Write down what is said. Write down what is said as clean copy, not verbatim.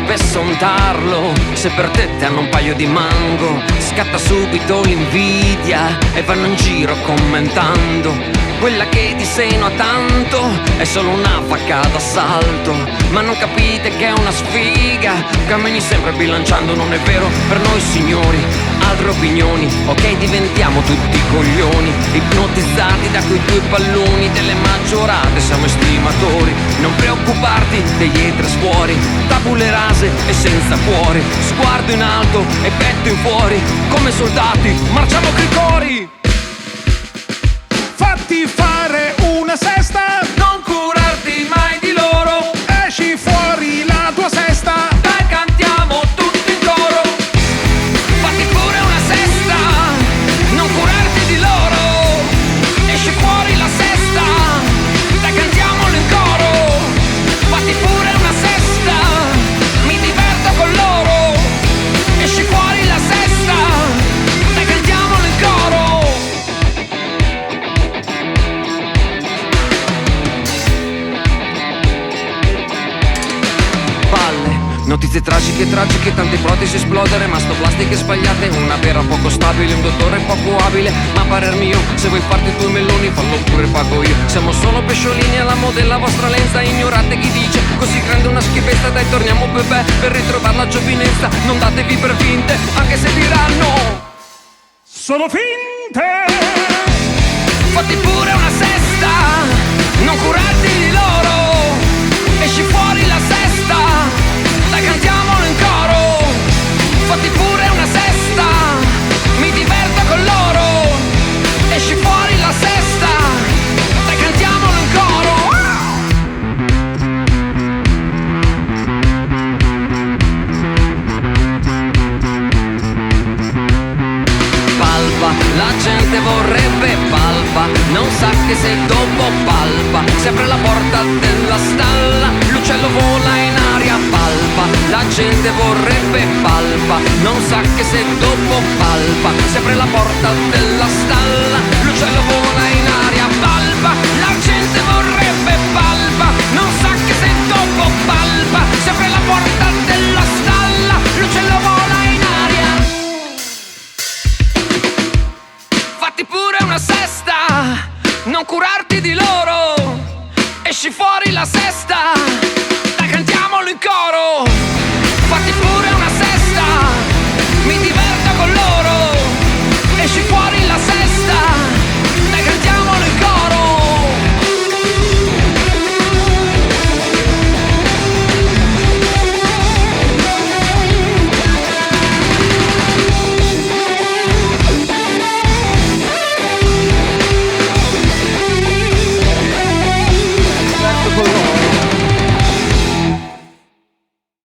spesso un tarlo. Se per te hanno un paio di mango, scatta subito l'invidia e vanno in giro commentando. Quella che di seno ha tanto è solo una vacca d'assalto. Ma non capite che è una sfiga, cammini sempre bilanciando, non è vero per noi signori. Altre opinioni, ok diventiamo tutti coglioni, ipnotizzati da quei due palloni delle maggiorate, siamo estimatori. Non preoccuparti degli haters fuori, tabule rase e senza cuore, sguardo in alto e petto in fuori, come soldati marciamo coi cori. Fatti fare una sesta, Non curarti mai di loro, esci fuori la tua sesta. dai cantiamo tutti in coro. Fatti pure una sesta, non curarti di loro, esci fuori la sesta, dai cantiamolo in coro. Fatti pure una sesta, mi diverto con loro, esci fuori la sesta, dai cantiamolo in coro. Notizie tragiche, tante protesi esplodere, mastoplastiche sbagliate, una vera poco stabile, un dottore poco abile. Ma a parer mio, se vuoi farti due meloni, fallo pure pago io. Siamo solo pesciolini alla moda della vostra lenza, ignorate chi dice così grande una schifezza. Dai torniamo bebè per ritrovare la giovinezza, non datevi per vinte, anche se diranno Sono finte. fatti pure una sesta, non curarti di loro, esci fuori la sesta, dai cantiamolo in coro. Fatti pure una sesta, mi diverto con loro, esci fuori la sesta, dai cantiamolo in coro. Palpa, la gente vorrebbe palpa, non sa che se dopo palpa si apre la porta della stalla, l'uccello vola in aria, palpa, la gente vorrebbe palpa, non sa che se dopo palpa si apre la porta della stalla, l'uccello vola